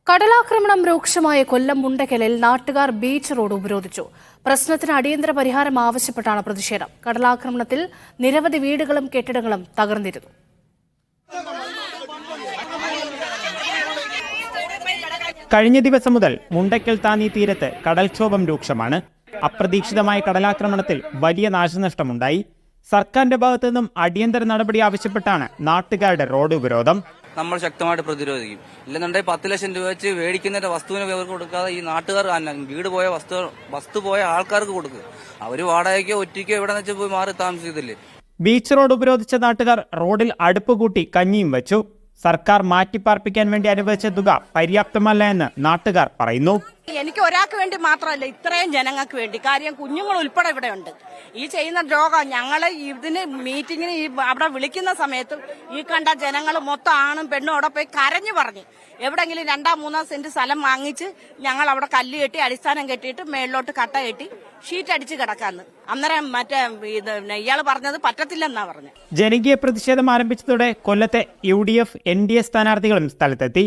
കടലാക്രമണം രൂക്ഷമായ കൊല്ലം മുണ്ടക്കലിൽ നാട്ടുകാർ ബീച്ച് റോഡ് ഉപരോധിച്ചു. പ്രശ്നത്തിന് അടിയന്തര പരിഹാരം ആവശ്യപ്പെട്ടാണ് പ്രതിഷേധം. കടലാക്രമണത്തിൽ നിരവധി വീടുകളും കെട്ടിടങ്ങളും തകർന്നിരുന്നു. കഴിഞ്ഞ ദിവസം മുതൽ മുണ്ടക്കൽ താന്നി തീരത്ത് കടൽക്ഷോഭം രൂക്ഷമാണ്. അപ്രതീക്ഷിതമായ കടലാക്രമണത്തിൽ വലിയ നാശനഷ്ടമുണ്ടായി. സർക്കാരിന്റെ ഭാഗത്തു നിന്നും അടിയന്തര നടപടി ആവശ്യപ്പെട്ടാണ് നാട്ടുകാരുടെ റോഡ് ഉപരോധം. നമ്മൾ ശക്തമായിട്ട് പ്രതിരോധിക്കും. ഇല്ലെന്നുണ്ടെങ്കിൽ 10 ലക്ഷം രൂപ വെച്ച് മേടിക്കുന്നതിന്റെ വസ്തുവിന് ഇവർക്ക് കൊടുക്കാതെ ഈ നാട്ടുകാർ വീട് പോയ വസ്തു പോയ ആൾക്കാർക്ക് കൊടുക്കുക. അവര് വാടകയ്ക്കോ ഒറ്റയ്ക്കോ എവിടെ വെച്ച് പോയി മാറി താമസിക്കത്തില്ലേ. ബീച്ച് റോഡ് ഉപരോധിച്ച നാട്ടുകാർ റോഡിൽ അടുപ്പ് കൂട്ടി കഞ്ഞിയും വെച്ചു. സർക്കാർ മാറ്റിപ്പാർപ്പിക്കാൻ വേണ്ടി അനുവദിച്ച തുക പര്യാപ്തമല്ല എന്ന് നാട്ടുകാർ പറയുന്നു. എനിക്ക് ഒരാൾക്ക് വേണ്ടി മാത്രമല്ല, ഇത്രയും ജനങ്ങൾക്ക് വേണ്ടി. കാര്യം കുഞ്ഞുങ്ങൾ ഉൾപ്പെടെ ഇവിടെ ഉണ്ട്. ഈ ചെയ്യുന്ന ദ്രോഹം ഞങ്ങൾ ഇതിന് മീറ്റിങ്ങിന് അവിടെ വിളിക്കുന്ന സമയത്ത് ഈ കണ്ട ജനങ്ങൾ മൊത്തം ആണും പെണ്ണും അവിടെ പോയി കരഞ്ഞു പറഞ്ഞു, എവിടെങ്കിലും 2-3 സെന്റ് സ്ഥലം വാങ്ങിച്ച് ഞങ്ങൾ അവിടെ കല്ല് കെട്ടി അടിസ്ഥാനം കെട്ടിയിട്ട് മേളിലോട്ട് കട്ട കെട്ടി ഷീറ്റ് അടിച്ച് കിടക്കാന്ന്. അന്നേരം ഇയാൾ പറഞ്ഞത് പറ്റത്തില്ലെന്നാ പറഞ്ഞു. ജനകീയ പ്രതിഷേധം ആരംഭിച്ചതോടെ കൊല്ലത്തെ UDF NDA സ്ഥാനാർത്ഥികളും സ്ഥലത്തെത്തി.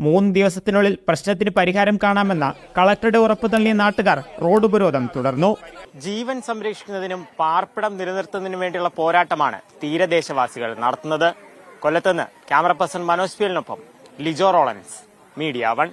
3 ദിവസത്തിനുള്ളിൽ പ്രശ്നത്തിന് പരിഹാരം കാണാമെന്ന കളക്ടറുടെ ഉറപ്പ് തള്ളിയ നാട്ടുകാർ റോഡ് ഉപരോധം തുടർന്നു. ജീവൻ സംരക്ഷിക്കുന്നതിനും പാർപ്പിടം നിലനിർത്തുന്നതിനും വേണ്ടിയുള്ള പോരാട്ടമാണ് തീരദേശവാസികൾ നടത്തുന്നത്. കൊല്ലത്തുനിന്ന് ക്യാമറ പേഴ്സൺ മനോജ് പിയലിനൊപ്പം ലിജോ റോളൻസ്, മീഡിയ 1.